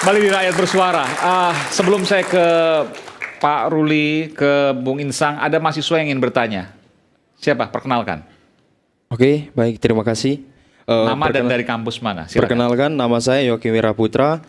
Kembali di Rakyat Bersuara. Sebelum saya ke Pak Ruli, ke Bung Insang, ada mahasiswa yang ingin bertanya. Siapa? Perkenalkan. Oke, baik, terima kasih. Nama dan dari kampus mana? Silakan. Perkenalkan, nama saya Yoki Wiraputra.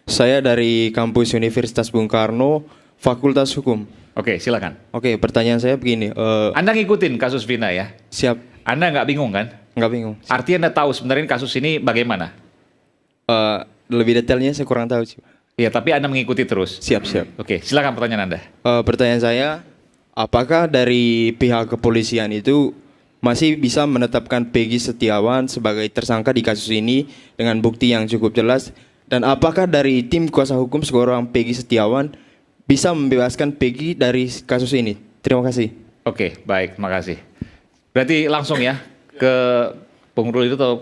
Saya dari kampus Universitas Bung Karno, Fakultas Hukum. Oke, silakan. Oke, pertanyaan saya begini. Anda ngikutin kasus Vina ya? Siap. Anda nggak bingung kan? Nggak bingung. Artinya Anda tahu sebenarnya kasus ini bagaimana? Lebih detailnya saya kurang tahu sih. Iya, tapi Anda mengikuti terus. Siap. Oke, silakan pertanyaan Anda. Pertanyaan saya, apakah dari pihak kepolisian itu masih bisa menetapkan Peggy Setiawan sebagai tersangka di kasus ini dengan bukti yang cukup jelas? Dan apakah dari tim kuasa hukum seorang Peggy Setiawan bisa membebaskan Peggy dari kasus ini? Terima kasih. Oke, baik, makasih. Berarti langsung ya ke Bung Ruli itu atau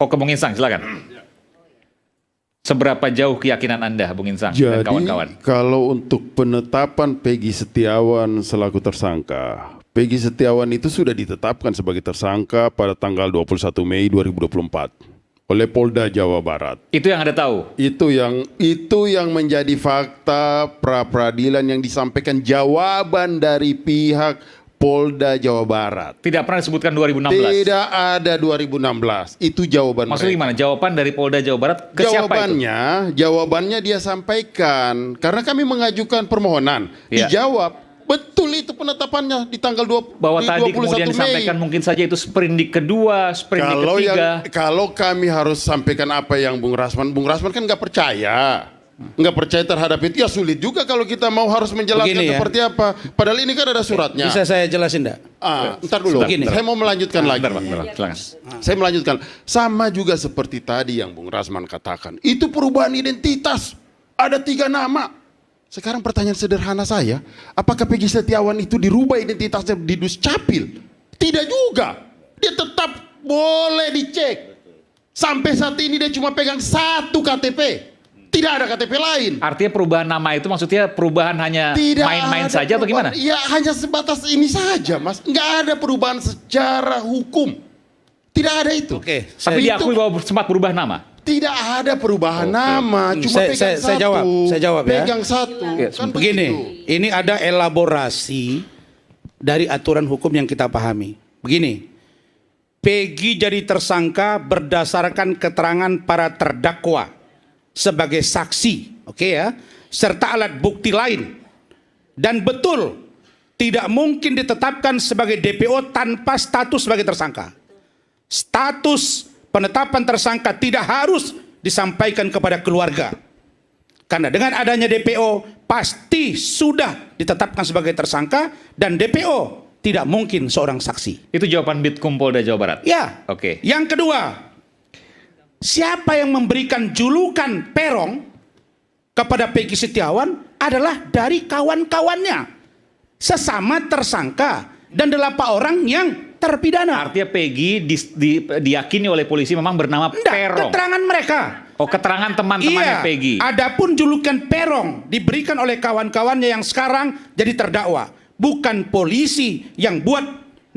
ke Bung Insang, silakan. Seberapa jauh keyakinan Anda, Bung Insang dan kawan-kawan? Jadi kalau untuk penetapan Peggy Setiawan selaku tersangka, Peggy Setiawan itu sudah ditetapkan sebagai tersangka pada tanggal 21 Mei 2024 oleh Polda Jawa Barat. Itu yang Anda tahu? Itu yang menjadi fakta pra-peradilan yang disampaikan jawaban dari pihak Polda Jawa Barat. Tidak pernah disebutkan 2016? Tidak ada 2016. Itu jawaban maksudnya gimana? Jawaban dari Polda Jawa Barat ke siapa itu? Jawabannya dia sampaikan. Karena kami mengajukan permohonan. Ya. Dijawab. Betul itu penetapannya di tanggal 21 Bahwa tadi kemudian Mei. disampaikan mungkin saja itu sprindik kedua, sprindik ketiga. Kalau kami harus sampaikan apa yang Bung Rasman kan nggak percaya. Nggak percaya terhadap itu, ya sulit juga kalau kita mau harus menjelaskan seperti apa. Padahal ini kan ada suratnya. Bisa saya jelasin enggak? Ntar dulu. Saya mau melanjutkan lagi. Silakan. Saya melanjutkan. Sama juga seperti tadi yang Bung Rasman katakan. Itu perubahan identitas. Ada 3 nama. Sekarang pertanyaan sederhana saya, apakah Peggy Setiawan itu dirubah identitasnya di Duscapil? Tidak juga. Dia tetap boleh dicek. Sampai saat ini dia cuma pegang 1 KTP. Tidak ada KTP lain. Artinya perubahan nama itu maksudnya perubahan hanya main-main saja atau gimana? Ya hanya sebatas ini saja, Mas. Nggak ada perubahan secara hukum. Tidak ada itu. Oke. Tapi diakui bahwa sempat berubah nama? Tidak ada perubahan nama. Cuma pegang satu. Saya jawab ya. Pegang 1. Kan Begini, begitu. ini ada elaborasi dari aturan hukum yang kita pahami. Begini, Peggy jadi tersangka berdasarkan keterangan para terdakwa sebagai saksi, oke ya, serta alat bukti lain. Dan betul, tidak mungkin ditetapkan sebagai DPO tanpa status sebagai tersangka. Status penetapan tersangka tidak harus disampaikan kepada keluarga. Karena dengan adanya DPO, pasti sudah ditetapkan sebagai tersangka dan DPO tidak mungkin seorang saksi. Itu jawaban Bitkum Polda Jawa Barat? Ya. Oke. Yang kedua, siapa yang memberikan julukan Perong kepada Peggy Setiawan adalah dari kawan-kawannya, sesama tersangka dan 8 orang yang terpidana. Artinya Peggy diyakini oleh polisi memang bernama Perong. Keterangan mereka. Oh, keterangan teman-temannya Peggy. Adapun julukan Perong diberikan oleh kawan-kawannya yang sekarang jadi terdakwa. Bukan polisi yang buat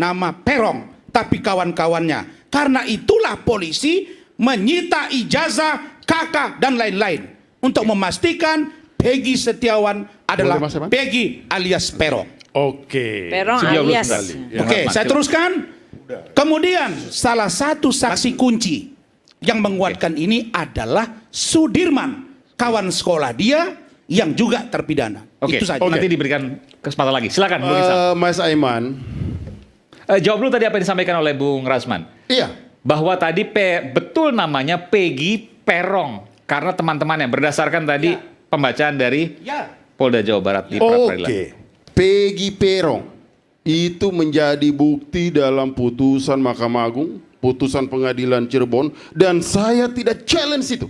nama Perong, tapi kawan-kawannya. Karena itulah polisi menyita ijazah, KK dan lain-lain untuk memastikan Peggy Setiawan adalah Peggy alias Perong. Oke. Perong alias. Oke, saya teruskan. Kemudian salah satu saksi kunci yang menguatkan ini adalah Sudirman, kawan sekolah dia yang juga terpidana. Oke, itu saja. nanti diberikan kesempatan lagi. Silakan, Bung Insang. Mas Aiman. Jawab dulu tadi apa yang disampaikan oleh Bung Rasman. Iya. Bahwa tadi betul namanya Peggy Perong karena teman-temannya berdasarkan tadi pembacaan dari Polda Jawa Barat di pra-peradilan. Oke. Peggy Perong itu menjadi bukti dalam putusan Mahkamah Agung, putusan Pengadilan Cirebon, dan saya tidak challenge itu.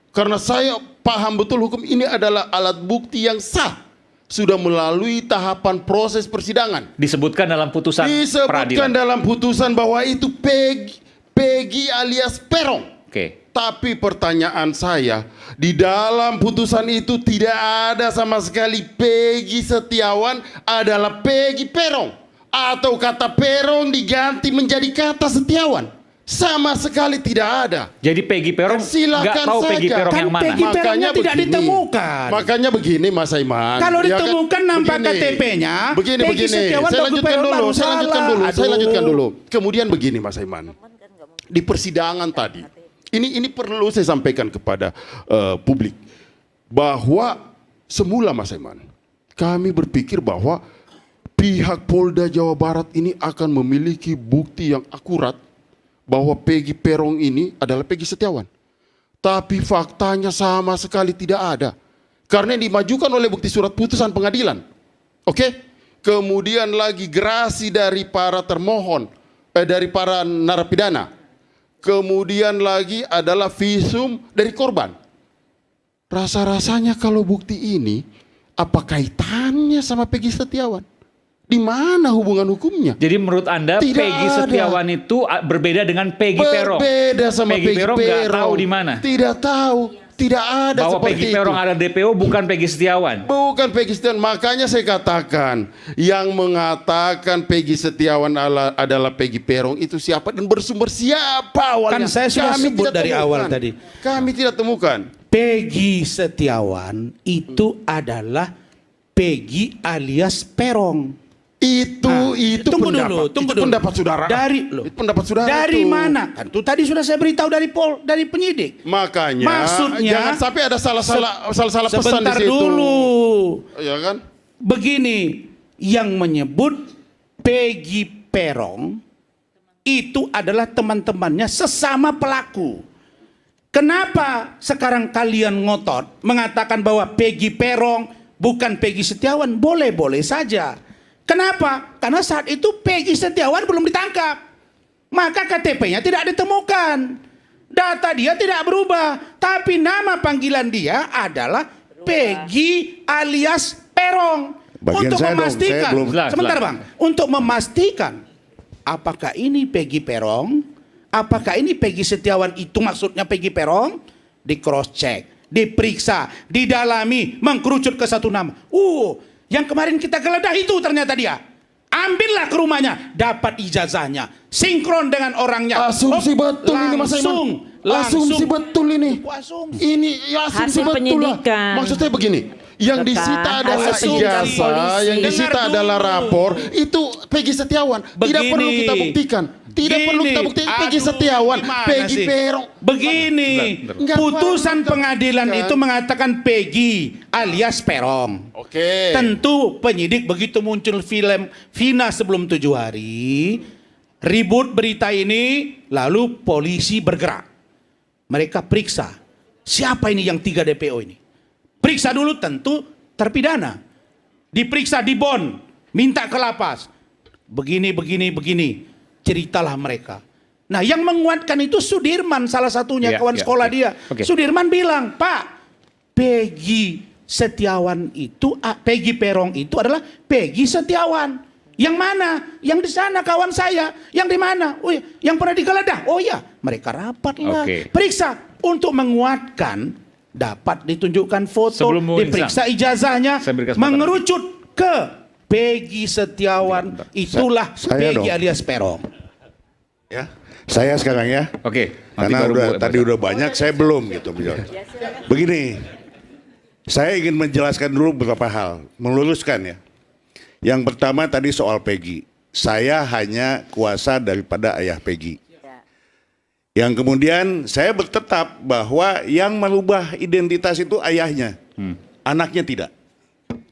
Karena saya paham betul hukum ini adalah alat bukti yang sah. Sudah melalui tahapan proses persidangan. Disebutkan dalam putusan Disebutkan peradilan. dalam putusan bahwa itu Peggy alias Perong. Oke. Tapi pertanyaan saya, di dalam putusan itu tidak ada sama sekali Peggy Setiawan adalah Peggy Perong. Atau kata Perong diganti menjadi kata Setiawan. Sama sekali tidak ada. Jadi Peggy Peron Silakan nggak tahu Peggy saja. Peron Kan yang mana. Peggy Peronnya tidak ditemukan. Makanya begini Mas Aiman. Kalau Ya kan? ditemukan nampak Begini. KTP-nya, Begini, Peggy begini. Setiawan Saya Doku lanjutkan Peron dulu. baru Saya lanjutkan salah. dulu. Saya Aduh. lanjutkan dulu. Kemudian begini Mas Aiman. Di persidangan tadi, ini perlu saya sampaikan kepada publik bahwa semula Mas Aiman, kami berpikir bahwa pihak Polda Jawa Barat ini akan memiliki bukti yang akurat bahwa Peggy Peron ini adalah Peggy Setiawan. Tapi faktanya sama sekali tidak ada. Karena yang dimajukan oleh bukti surat putusan pengadilan. Oke? Kemudian lagi gerasi dari para termohon, dari para narapidana. Kemudian lagi adalah visum dari korban. Rasa-rasanya kalau bukti ini, apa kaitannya sama Peggy Setiawan? Di mana hubungan hukumnya? Jadi menurut Anda Tidak Peggy ada. Setiawan itu berbeda dengan Peggy Peron? Berbeda sama Peggy Peron. Nggak tahu di mana? Tidak tahu. Tidak ada Bahwa seperti Peggy itu. Peron ada DPO bukan Peggy Setiawan. Bukan Peggy Setiawan. Makanya saya katakan, yang mengatakan Peggy Setiawan adalah Peggy Peron itu siapa dan bersumber siapa awalnya? Kan saya sudah sebut tidak dari awal temukan. tadi. Kami tidak temukan. Peggy Setiawan itu adalah Peggy alias Perong. Itu Tunggu pendapat. dulu, tunggu Itu dulu. pendapat saudara. Itu pendapat saudara. Dari itu. mana? Kan itu tadi sudah saya beritahu dari penyidik. Makanya Maksudnya jangan sampai ada salah-salah pesan di sebentar situ. dulu. Ya kan? Begini, yang menyebut Peggy Peron itu adalah teman-temannya sesama pelaku. Kenapa sekarang kalian ngotot mengatakan bahwa Peggy Peron bukan Peggy Setiawan? Boleh-boleh saja. Kenapa? Karena saat itu Peggy Setiawan belum ditangkap. Maka KTP-nya tidak ditemukan. Data dia tidak berubah. Tapi nama panggilan dia adalah Peggy alias Peron. Bagian Untuk saya dong, memastikan. saya belum- Sebentar Bang. Untuk memastikan apakah ini Peggy Peron, apakah ini Peggy Setiawan itu maksudnya Peggy Peron, di cross check, diperiksa, didalami, mengkerucut ke satu nama. Yang kemarin kita geledah itu ternyata dia. Ambillah ke rumahnya, dapat ijazahnya, sinkron dengan orangnya. Asumsi betul ini Mas Aiman. Asumsi betul ini. Ini ya asumsi Hasil betul lah. penyidikan. Maksud saya begini, yang Tetap disita adalah hasil ijazah, polisi. yang disita Dengar adalah dulu. rapor, itu Peggy Setiawan. Tidak Begini. perlu kita buktikan. Tidak perlu kita buktikan Peggy Aduh, Setiawan, gimana Peggy sih? Peron. Begini, Enggak putusan perlu pengadilan kita itu mengatakan Peggy alias Peron. Oke. Tentu penyidik begitu muncul film Vina sebelum 7 hari, ribut berita ini, lalu polisi bergerak. Mereka periksa, siapa ini yang 3 DPO ini? Periksa dulu tentu terpidana. Diperiksa di Bon, minta ke lapas. Begini. Ceritalah mereka. Nah, yang menguatkan itu Sudirman, salah satunya Iya, kawan iya, sekolah iya. dia. Oke. Sudirman bilang, Pak, Peggy Setiawan itu, Peggy Peron itu adalah Peggy Setiawan. Yang mana? Yang di sana kawan saya. Yang di mana? Oh, yang pernah digeledah. Oh ya, mereka rapat lah. Oke. Periksa untuk menguatkan, dapat ditunjukkan foto, Sebelum Bung diperiksa ijazahnya, saya beri kesempatan mengerucut ke Peggy Setiawan. Itulah Saya Peggy dong. alias Peron. Ya, saya sekarang ya. Oke. nanti Karena baru udah, Bu- tadi udah banyak, saya belum gitu. Begini, saya ingin menjelaskan dulu beberapa hal, meluruskan ya. Yang pertama tadi soal Peggy. Saya hanya kuasa daripada ayah Peggy. Yang kemudian saya bertetap bahwa yang merubah identitas itu ayahnya, anaknya tidak.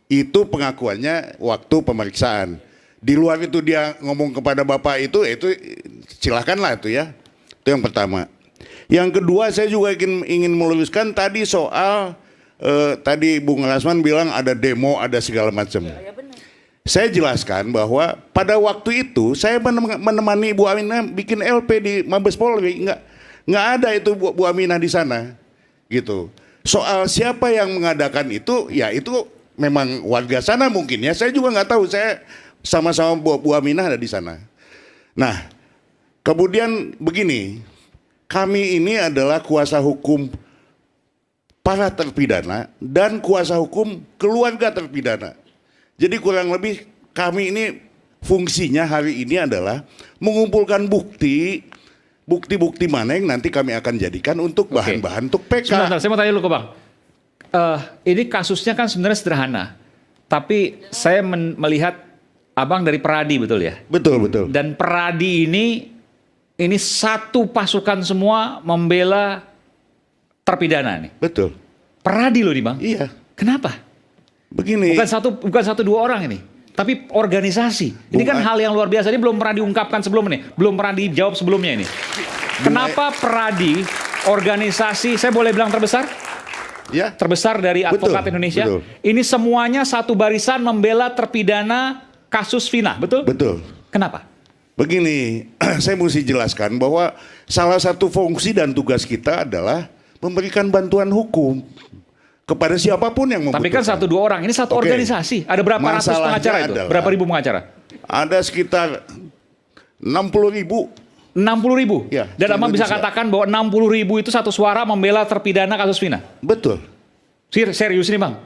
Itu pengakuannya waktu pemeriksaan. Di luar itu dia ngomong kepada bapak itu silakanlah itu ya. Itu yang pertama. Yang kedua saya juga ingin meluruskan tadi soal tadi Bung Rasman bilang ada demo, ada segala macam. Saya jelaskan bahwa pada waktu itu saya menemani Bu Aminah bikin LP di Mabes Polri, nggak ada itu Bu Aminah di sana, gitu. Soal siapa yang mengadakan itu, ya itu memang warga sana mungkin ya. Saya juga nggak tahu. Saya sama-sama Bu Aminah ada di sana. Nah, kemudian begini, kami ini adalah kuasa hukum para terpidana dan kuasa hukum keluarga terpidana. Jadi kurang lebih kami ini fungsinya hari ini adalah mengumpulkan bukti bukti-bukti mana yang nanti kami akan jadikan untuk bahan-bahan untuk PK. Sebentar, saya mau tanya dulu ke Bang. Ini kasusnya kan sebenarnya sederhana, tapi saya melihat Abang dari Peradi, betul ya? Betul, betul. Dan Peradi ini satu pasukan semua membela terpidana nih. Betul. Peradi loh nih Bang. Iya. Kenapa? Begini. Bukan satu dua orang ini, tapi organisasi. Ini kan hal yang luar biasa. Ini belum pernah diungkapkan sebelumnya, belum pernah dijawab sebelumnya ini. Kenapa Peradi, organisasi, saya boleh bilang terbesar? Ya. Terbesar dari advokat Indonesia. Betul. Ini semuanya satu barisan membela terpidana kasus Vina, betul? Betul. Kenapa? Begini, saya mesti jelaskan bahwa salah satu fungsi dan tugas kita adalah memberikan bantuan hukum kepada siapapun yang membutuhkan. Tapi kan satu dua orang, ini satu organisasi. Ada berapa ratus Masalahnya pengacara itu? adalah- Berapa ribu pengacara? Ada sekitar 60.000. 60.000. Ya, Dan Abang bisa Indonesia. katakan bahwa 60.000 itu satu suara membela terpidana kasus Vina. Betul. Serius nih Bang.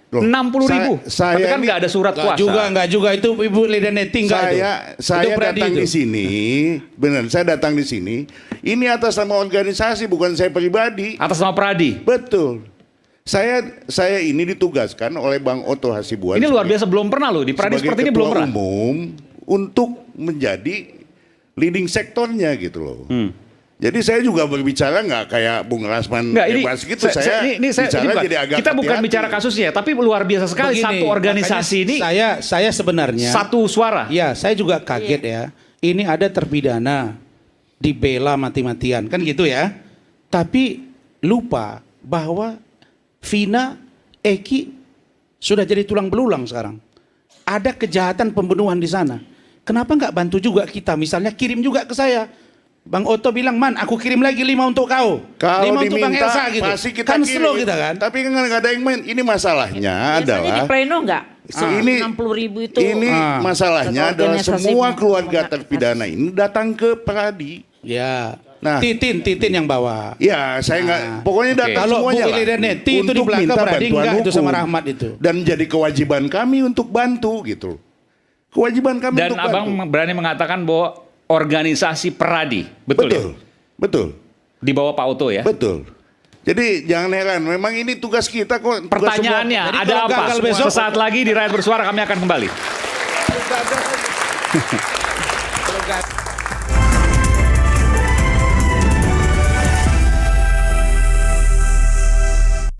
Loh, 60.000. saya Tapi kan ini- nggak ada surat kuasa. Enggak juga itu Ibu Lidaneti enggak itu. Saya Itu Pradi datang itu. di sini, benar. Saya datang di sini. Ini atas nama organisasi, bukan saya pribadi. Atas nama Peradi. Betul. Saya ini ditugaskan oleh Bang Otto Hasibuan. Ini luar biasa, belum pernah loh. Di Peradi sebagai seperti ini belum ketua pernah. umum untuk menjadi leading sektornya gitu loh. Jadi saya juga berbicara nggak kayak Bung Rasman Nggak, ini, bebas gitu. Saya bicara ini bukan, jadi agak kita bukan hati-hati. bicara kasusnya, tapi luar biasa sekali Begini, satu organisasi ini makanya saya sebenarnya satu suara. ya saya juga kaget ya. Ini ada terpidana dibela mati-matian kan gitu ya. Tapi lupa bahwa Vina, Eki sudah jadi tulang belulang sekarang. Ada kejahatan pembunuhan di sana. Kenapa nggak bantu juga kita? Misalnya kirim juga ke saya. Bang Otto bilang, "Man, aku kirim lagi 5 untuk kau. Kalau 5 untuk Bang diminta Elsa gitu." pasti kita Kan kirim. slow kita kan. Tapi kan nggak ada yang main. Ini masalahnya Biasanya di adalah pleno enggak? ini 60.000 itu. ini masalahnya Satu adalah organisasi semua mau- keluarga mau- terpidana ini datang ke Peradi. Ya. Nah. Titin yang bawa. Ya, saya nggak. Pokoknya Oke. datang Kalau semuanya Bu lah. Lidaneti itu di Untuk belakang minta Peradi bantuan enggak itu sama hukum. Rahmat itu. Dan jadi kewajiban kami untuk bantu gitu. Kewajiban kami Dan untuk Abang bantu. berani mengatakan bahwa organisasi Peradi, betul, Betul. ya? Betul. Di bawah Pak Oto ya? Betul. Jadi jangan heran, memang ini tugas kita kok. tugas Pertanyaannya, Jadi ada kalau apa? gagal besok- Sesaat lagi di Rakyat Bersuara kami akan kembali. Kalau